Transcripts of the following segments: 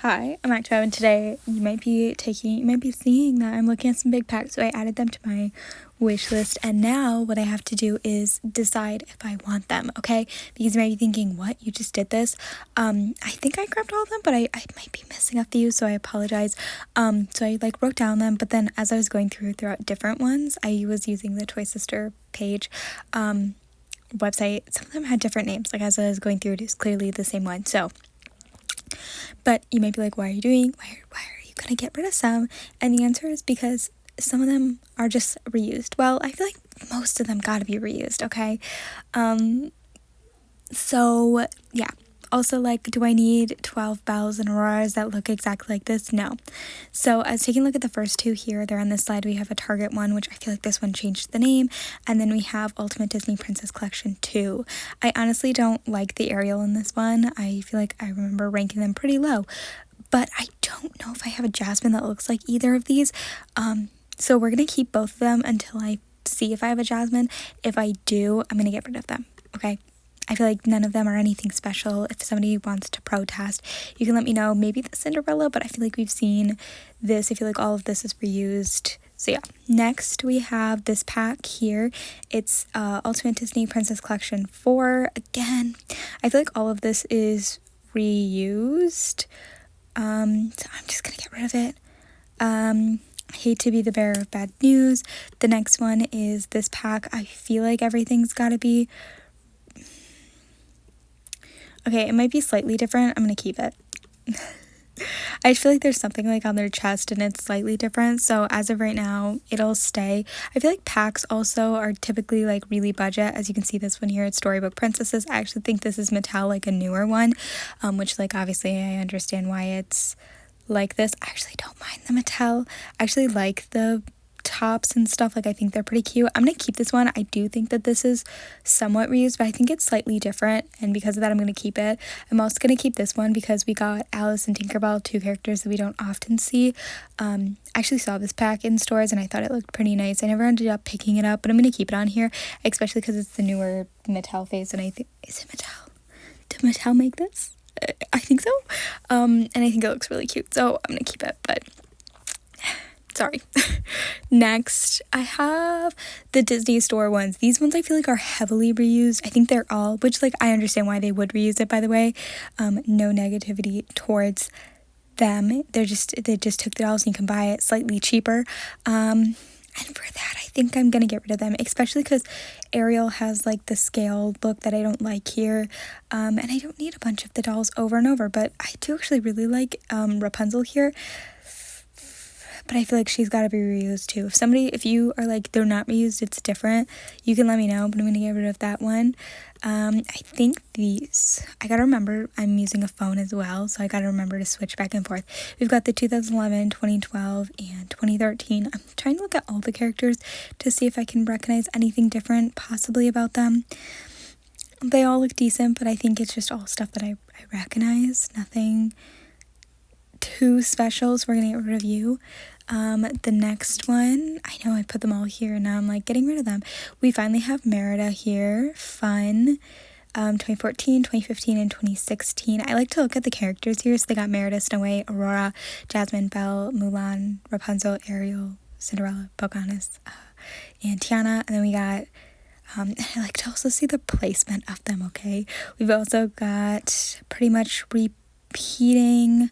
Hi, I'm Active, and today you might be seeing that I'm looking at some big packs, so I added them to my wish list, and now what I have to do is decide if I want them, okay? Because you might be thinking, what? You just did this? I think I grabbed all of them, but I might be missing a few, so I apologize. So I wrote down them, but then as I was going throughout different ones, I was using the Toy Sister page, website. Some of them had different names, as I was going through, it is clearly the same one, so. But you might be like, why are you gonna get rid of some? And the answer is because some of them are just reused. Well, I feel like most of them gotta be reused, okay? So yeah. Also, do I need 12 Bells and Auroras that look exactly like this? No. So I was taking a look at the first two here. They're on this slide. We have a Target one, which I feel like this one changed the name. And then we have Ultimate Disney Princess Collection 2. I honestly don't like the Ariel in this one. I feel like I remember ranking them pretty low. But I don't know if I have a Jasmine that looks like either of these. So we're going to keep both of them until I see if I have a Jasmine. If I do, I'm going to get rid of them. Okay? I feel like none of them are anything special. If somebody wants to protest, you can let me know. Maybe the Cinderella, but I feel like we've seen this. I feel like all of this is reused. So yeah. Next, we have this pack here. It's Ultimate Disney Princess Collection 4. Again, I feel like all of this is reused. So I'm just going to get rid of it. I hate to be the bearer of bad news. The next one is this pack. I feel like everything's got to be... Okay, it might be slightly different. I'm going to keep it. I just feel like there's something on their chest and it's slightly different. So as of right now, it'll stay. I feel like packs also are typically really budget. As you can see this one here, it's Storybook Princesses. I actually think this is Mattel, a newer one, which obviously I understand why it's like this. I actually don't mind the Mattel. I actually like the tops and stuff. I think they're pretty cute. I'm gonna keep this one. I do think that this is somewhat reused, but I think it's slightly different, and because of that I'm gonna keep it. I'm also gonna keep this one because we got Alice and Tinkerbell, two characters that we don't often see. I actually saw this pack in stores and I thought it looked pretty nice. I never ended up picking it up, but I'm gonna keep it on here, especially because it's the newer Mattel face, and I think, is it Mattel? Did Mattel make this? I think so. And I think it looks really cute, so I'm gonna keep it, but sorry. Next, I have the Disney Store ones. These ones I feel are heavily reused. I think they're all, which I understand why they would reuse it, by the way. No negativity towards them. They just took the dolls and you can buy it slightly cheaper. And for that, I think I'm gonna get rid of them, especially because Ariel has the scaled look that I don't like here. And I don't need a bunch of the dolls over and over, but I do actually really like Rapunzel here. But I feel like she's got to be reused too. If you are they're not reused, it's different, you can let me know, but I'm going to get rid of that one. I think these, I got to remember I'm using a phone as well, so I got to remember to switch back and forth. We've got the 2011, 2012, and 2013. I'm trying to look at all the characters to see if I can recognize anything different possibly about them. They all look decent, but I think it's just all stuff that I recognize. Nothing too special, so we're gonna get rid of you. The next one, I know I put them all here and now I'm getting rid of them. We finally have Merida here. Fun. 2014, 2015, and 2016. I like to look at the characters here. So they got Merida, Snow White, Aurora, Jasmine, Belle, Mulan, Rapunzel, Ariel, Cinderella, Pocahontas, and Tiana. And then we got I like to also see the placement of them, okay? We've also got pretty much repeating.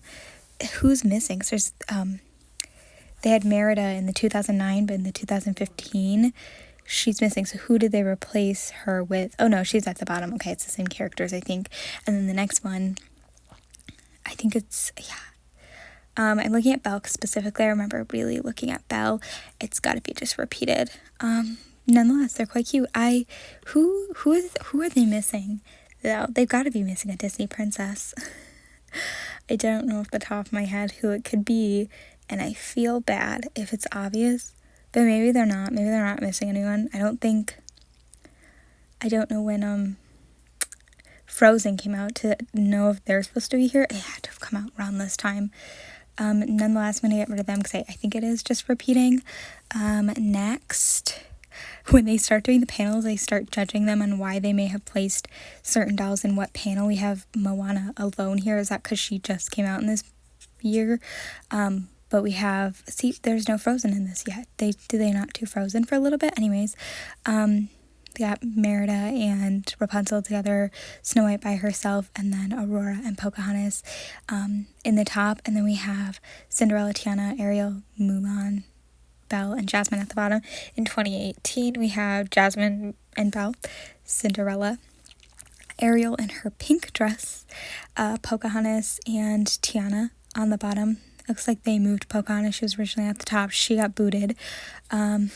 Who's missing? So there's they had Merida in the 2009, but in the 2015 she's missing. So who did they replace her with? Oh no, she's at the bottom. Okay, it's the same characters, I think. And then the next one, I think it's, yeah. I'm looking at Belle specifically. I remember really looking at Belle. It's got to be just repeated. Nonetheless, they're quite cute. Who are they missing? They've got to be missing a Disney princess. I don't know off the top of my head who it could be, and I feel bad if it's obvious, but maybe they're not. Maybe they're not missing anyone. I don't know when Frozen came out to know if they're supposed to be here. It had to have come out around this time. Nonetheless, I'm going to get rid of them because I think it is just repeating. Next, when they start doing the panels, I start judging them on why they may have placed certain dolls in what panel. We have Moana alone here. Is that because she just came out in this year. But we have, see, there's no Frozen in this yet. Do they not do Frozen for a little bit? Anyways, we got Merida and Rapunzel together, Snow White by herself, and then Aurora and Pocahontas in the top. And then we have Cinderella, Tiana, Ariel, Mulan, Belle, and Jasmine at the bottom. In 2018, we have Jasmine and Belle, Cinderella, Ariel in her pink dress, Pocahontas and Tiana on the bottom. Looks like they moved Pocahontas. She was originally at the top. She got booted. Who'd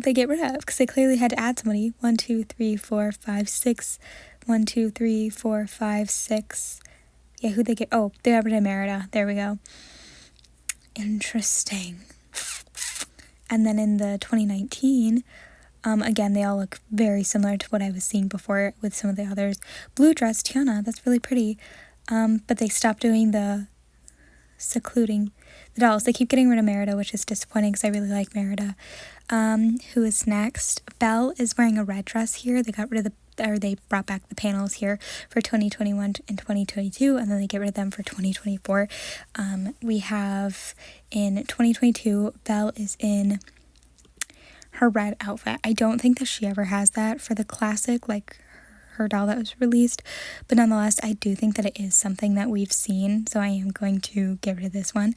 they get rid of? Because they clearly had to add somebody. 1, 2, 3, 4, 5, 6. 1, 2, 3, 4, 5, 6. Yeah, who'd they get? Oh, they got rid of Merida. There we go. Interesting. And then in the 2019, again, they all look very similar to what I was seeing before with some of the others. Blue dress, Tiana. That's really pretty. But they stopped doing the secluding the dolls. They keep getting rid of Merida, which is disappointing because I really like Merida. Who is next? Belle is wearing a red dress here. They got rid of they brought back the panels here for 2021 and 2022, and then they get rid of them for 2024. We have in 2022, Belle is in her red outfit. I don't think that she ever has that for the classic, like her doll that was released, but nonetheless I do think that it is something that we've seen, so I am going to get rid of this one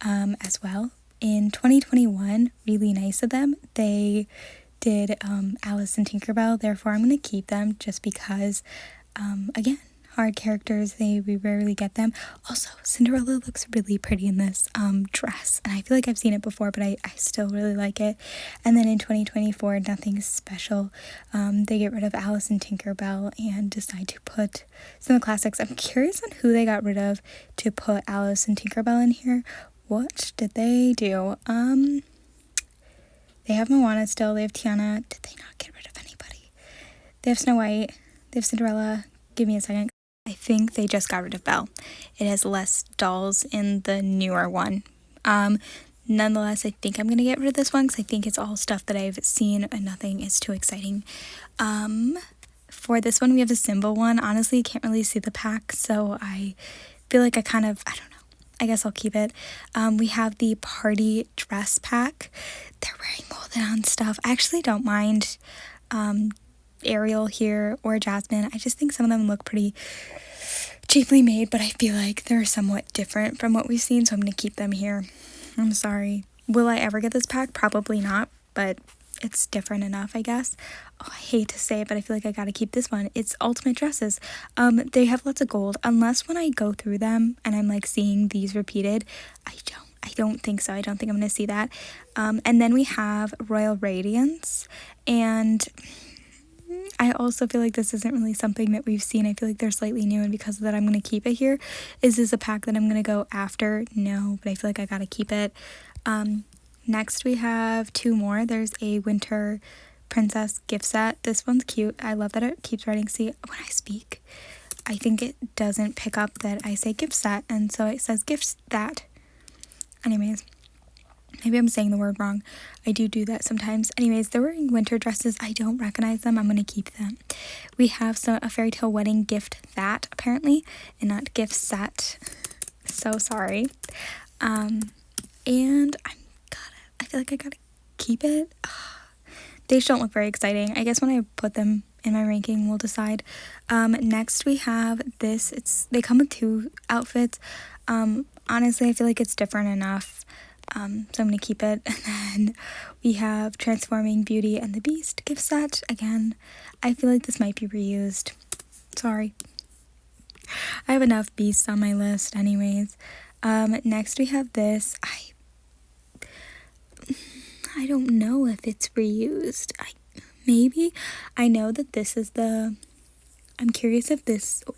as well. In 2021, really nice of them, they did Alice and Tinkerbell, therefore I'm going to keep them just because again, hard characters, we rarely get them. Also, Cinderella looks really pretty in this dress, and I feel like I've seen it before, but I still really like it. And then in 2024, nothing special. They get rid of Alice and Tinkerbell and decide to put some of the classics. I'm curious on who they got rid of to put Alice and Tinkerbell in here. What did they do? They have Moana still, they have Tiana. Did they not get rid of anybody? They have Snow White, they have Cinderella. Give me a second. I think they just got rid of Belle. It has less dolls in the newer one. Nonetheless, I think I'm going to get rid of this one because I think it's all stuff that I've seen and nothing is too exciting. For this one, we have a symbol one. Honestly, you can't really see the pack, so I feel like I don't know. I guess I'll keep it. We have the party dress pack. They're wearing molded on stuff. I actually don't mind Ariel here or Jasmine. I just think some of them look pretty cheaply made, but I feel like they're somewhat different from what we've seen, so I'm going to keep them here. I'm sorry. Will I ever get this pack? Probably not, but it's different enough, I guess. Oh, I hate to say it, but I feel like I gotta keep this one. It's Ultimate Dresses. They have lots of gold, unless when I go through them and I'm like seeing these repeated. I don't think so. I don't think I'm gonna see that. And then we have Royal Radiance, and I also feel like this isn't really something that we've seen. I feel like they're slightly new, and because of that, I'm going to keep it here. Is this a pack that I'm going to go after? No, but I feel like I got to keep it. Next, we have two more. There's a Winter Princess gift set. This one's cute. I love that it keeps writing. See, when I speak, I think it doesn't pick up that I say gift set, and so it says gift that. Anyways. Maybe I'm saying the word wrong. I do that sometimes. Anyways, they're wearing winter dresses. I don't recognize them. I'm going to keep them. We have a fairy tale wedding gift that, apparently, and not gift set. So sorry. And I feel like I gotta keep it. They just don't look very exciting. I guess when I put them in my ranking, we'll decide. Next, we have this. They come with two outfits. Honestly, I feel like it's different enough. So I'm going to keep it. And then we have Transforming Beauty and the Beast gift set. Again, I feel like this might be reused. Sorry. I have enough beasts on my list anyways. Next we have this. I don't know if it's reused. Maybe. I know that this is I'm curious if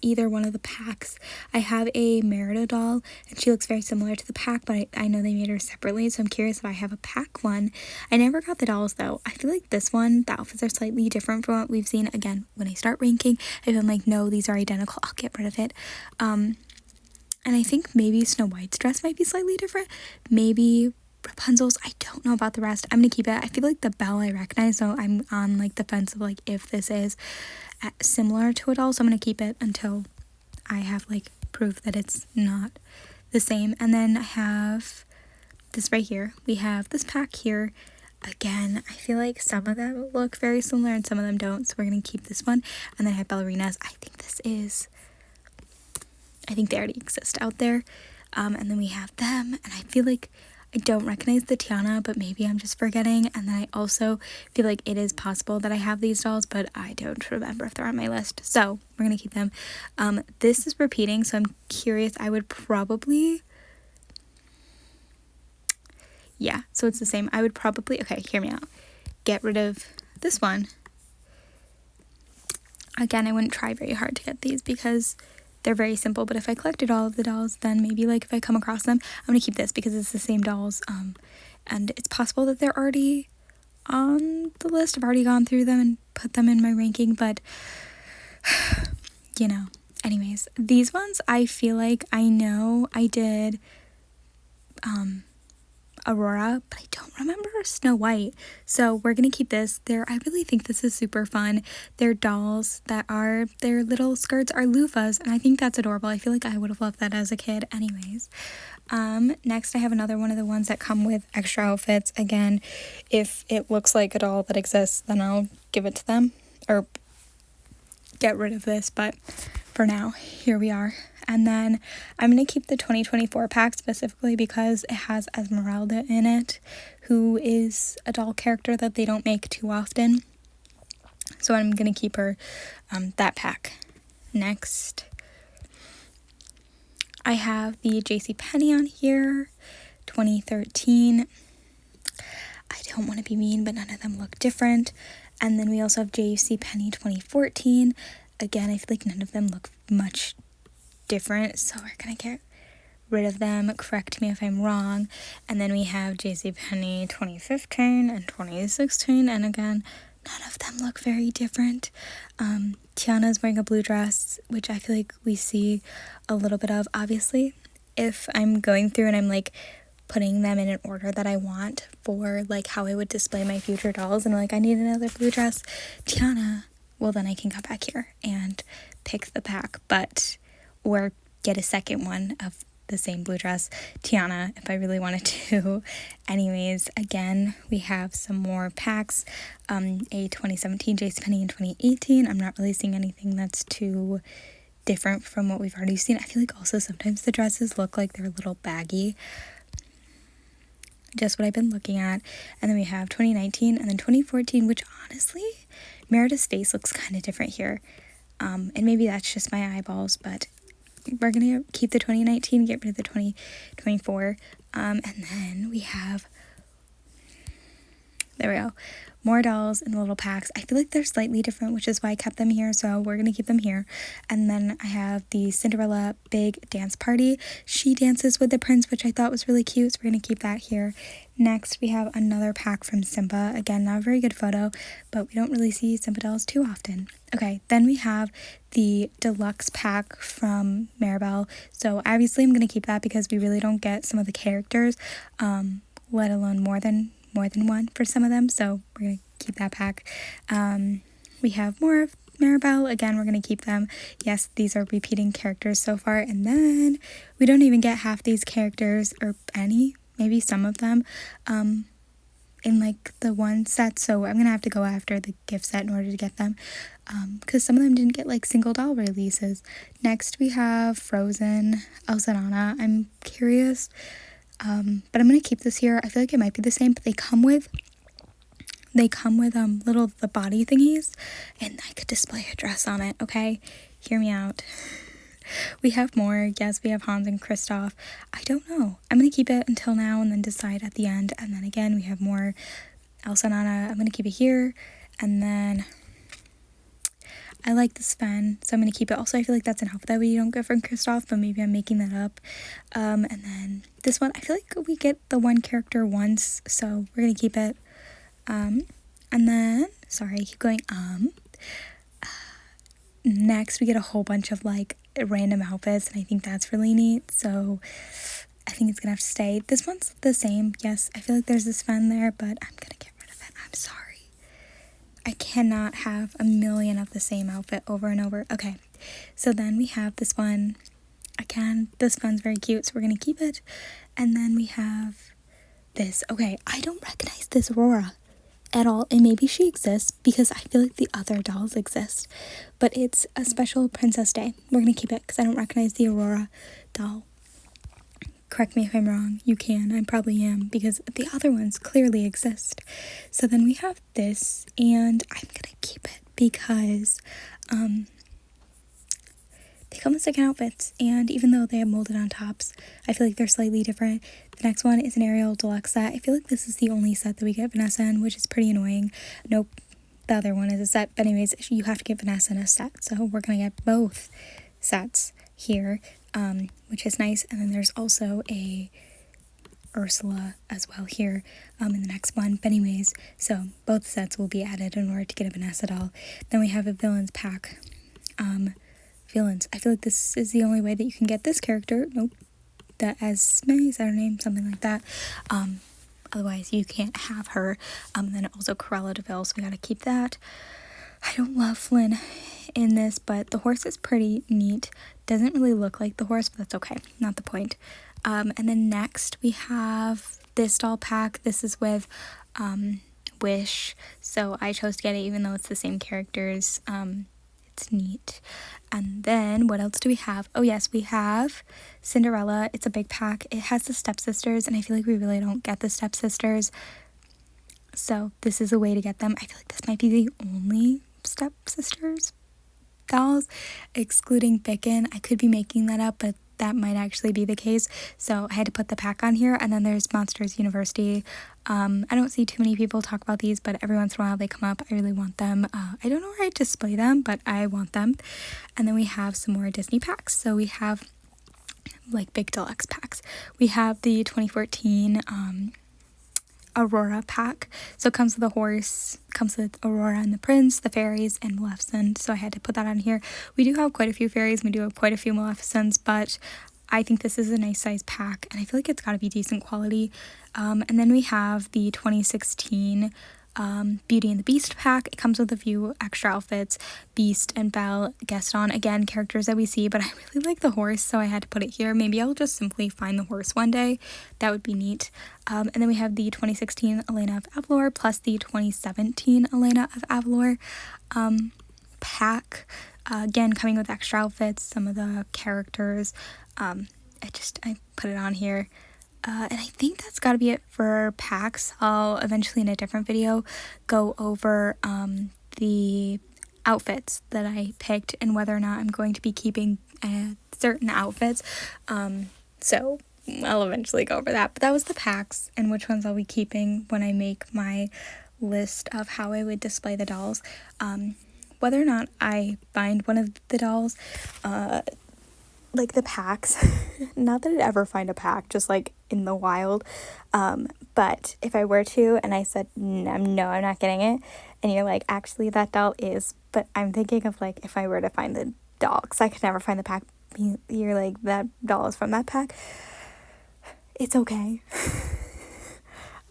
either one of the packs. I have a Merida doll, and she looks very similar to the pack, but I know they made her separately, so I'm curious if I have a pack one. I never got the dolls, though. I feel like this one, the outfits are slightly different from what we've seen. Again, when I start ranking, if I'm like, no, these are identical, I'll get rid of it. And I think maybe Snow White's dress might be slightly different. Maybe Rapunzel's. I don't know about the rest. I'm gonna keep it. I feel like the Belle I recognize, so I'm on like the fence of like if this is similar to it all, so I'm gonna keep it until I have like proof that it's not the same. And then I have this right here. We have this pack here. Again, I feel like some of them look very similar and some of them don't, so we're going to keep this one. And then I have ballerinas. I think they already exist out there. And then we have them, and I feel like I don't recognize the Tiana, but maybe I'm just forgetting. And then I also feel like it is possible that I have these dolls, but I don't remember if they're on my list. So we're going to keep them. This is repeating, so I'm curious. I would probably... Yeah, so it's the same. I would probably... Okay, hear me out. Get rid of this one. Again, I wouldn't try very hard to get these because they're very simple, but if I collected all of the dolls, then maybe like if I come across them, I'm gonna keep this because it's the same dolls, and it's possible that they're already on the list. I've already gone through them and put them in my ranking, but you know. Anyways, these ones I feel like I know I did Aurora, but I don't remember Snow White. So we're gonna keep this. I really think this is super fun. They're dolls that are, their little skirts are loofahs, and I think that's adorable. I feel like I would have loved that as a kid. Anyways, next I have another one of the ones that come with extra outfits. Again, if it looks like a doll that exists, then I'll give it to them or get rid of this, but for now, here we are. And then I'm going to keep the 2024 pack specifically because it has Esmeralda in it, who is a doll character that they don't make too often. So I'm going to keep her, that pack. Next, I have the JCPenney on here, 2013. I don't want to be mean, but none of them look different. And then we also have JCPenney 2014. Again, I feel like none of them look much different, so we're gonna get rid of them. Correct me if I'm wrong. And then we have JCPenney 2015 and 2016, and again, none of them look very different. Tiana's wearing a blue dress, which I feel like we see a little bit of. Obviously, if I'm going through and I'm like putting them in an order that I want for like how I would display my future dolls, and like I need another blue dress, Tiana, well then I can come back here and pick the pack, or get a second one of the same blue dress, Tiana, if I really wanted to. Anyways, again, we have some more packs. A 2017 JCPenney in 2018. I'm not really seeing anything that's too different from what we've already seen. I feel like also sometimes the dresses look like they're a little baggy. Just what I've been looking at. And then we have 2019 and then 2014, which honestly, Merida's face looks kind of different here. And maybe that's just my eyeballs, but we're gonna keep the 2019, get rid of the 2024, and then we have, there we go, more dolls in the little packs. I feel like they're slightly different, which is why I kept them here, so we're gonna keep them here. And then I have the Cinderella Big Dance Party. She dances with the prince, which I thought was really cute, so we're gonna keep that here. Next, we have another pack from Simba. Again, not a very good photo, but we don't really see Simba dolls too often. Okay, then we have the deluxe pack from Maribel. So obviously I'm going to keep that because we really don't get some of the characters, let alone more than one for some of them. So we're going to keep that pack. We have more of Maribel. Again, we're going to keep them. Yes, these are repeating characters so far. And then we don't even get half these characters, or any, maybe some of them, in like the one set, so I'm gonna have to go after the gift set in order to get them, because some of them didn't get like single doll releases. Next we have Frozen, Elsa and Anna. I'm curious, but I'm gonna keep this here. I feel like it might be the same, but they come with little the body thingies, and I could display a dress on it. Okay, hear me out. We have more. Yes, we have Hans and Kristoff. I don't know. I'm going to keep it until now and then decide at the end. And then again, we have more Elsa and Anna. I'm going to keep it here. And then I like the Sven, so I'm going to keep it. Also, I feel like that's an outfit that we don't get from Kristoff, but maybe I'm making that up. And then this one, I feel like we get the one character once, so we're going to keep it. And then, sorry, I keep going, next, we get a whole bunch of like random outfits, and I think that's really neat, so I think it's gonna have to stay. This one's the same. Yes, I feel like there's this fan there, but I'm gonna get rid of it. I'm sorry. I cannot have a million of the same outfit over and over. Okay, so then we have this one. again, this fun's very cute, so we're gonna keep it. And then we have this. Okay, I don't recognize this Aurora at all, and maybe she exists because I feel like the other dolls exist, but it's a special Princess Day. We're gonna keep it because I don't recognize the Aurora doll. Correct me if I'm wrong. You can. I probably am, because the other ones clearly exist. So then we have this, and I'm gonna keep it because they come in second outfits, and even though they have molded on tops, I feel like they're slightly different. The next one is an Ariel Deluxe set. I feel like this is the only set that we get Vanessa in, which is pretty annoying. Nope, the other one is a set, but anyways, you have to get Vanessa in a set, so we're gonna get both sets here, which is nice. And then there's also a Ursula as well here in the next one, but anyways, so both sets will be added in order to get a Vanessa doll. Then we have a villains pack. Villains, I feel like this is the only way that you can get this character. Nope, that Esme, is that her name? Something like that. Otherwise you can't have her. And then also Cruella de Vil, so we gotta keep that. I don't love Flynn in this, but the horse is pretty neat. Doesn't really look like the horse, but that's okay, not the point. And then next we have this doll pack. This is with Wish, so I chose to get it even though it's the same characters. It's neat. And then what else do we have? Oh yes, we have Cinderella. It's a big pack. It has the stepsisters, and I feel like we really don't get the stepsisters, so this is a way to get them. I feel like this might be the only stepsisters dolls, excluding Bicken. I could be making that up, but that might actually be the case, so I had to put the pack on here. And then there's Monsters University. I don't see too many people talk about these, but every once in a while they come up. I really want them. I don't know where I display them, but I want them. And then we have some more Disney packs. So we have like big deluxe packs. We have the 2014 Aurora pack. So it comes with a horse, comes with Aurora and the Prince, the fairies, and Maleficent. So I had to put that on here. We do have quite a few fairies, we do have quite a few Maleficents, but I think this is a nice size pack, and I feel like it's got to be decent quality. And then we have the 2016 Beauty and the Beast pack. It comes with a few extra outfits. Beast and Belle, Gaston, again, characters that we see, but I really like the horse, so I had to put it here. Maybe I'll just simply find the horse one day. That would be neat. And then we have the 2016 Elena of Avalor plus the 2017 Elena of Avalor pack. Again, coming with extra outfits, some of the characters. I put it on here. And I think that's got to be it for packs. I'll eventually in a different video go over the outfits that I picked and whether or not I'm going to be keeping certain outfits. So I'll eventually go over that. But that was the packs and which ones I'll be keeping when I make my list of how I would display the dolls. Whether or not I find one of the dolls, like the packs, not that I'd ever find a pack just like in the wild, but if I were to and I said no, I'm not getting it, and you're like, actually that doll is, but I'm thinking of like if I were to find the doll, because I could never find the pack, you're like, that doll is from that pack, it's okay.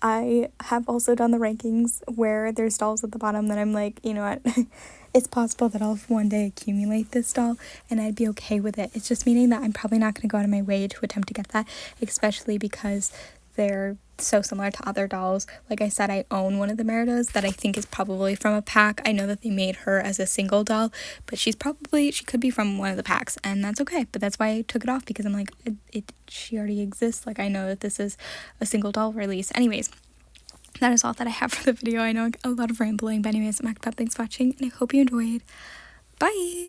I have also done the rankings where there's dolls at the bottom that I'm like, you know what, it's possible that I'll one day accumulate this doll and I'd be okay with it. It's just meaning that I'm probably not going to go out of my way to attempt to get that, especially because they're so similar to other dolls. Like I said, I own one of the Meridas that I think is probably from a pack. I know that they made her as a single doll, but she could be from one of the packs, and that's okay. But that's why I took it off, because I'm like, she already exists. Like, I know that this is a single doll release. Anyways, that is all that I have for the video. I know a lot of rambling, but anyways, I'm Act Up. Thanks for watching, and I hope you enjoyed. Bye!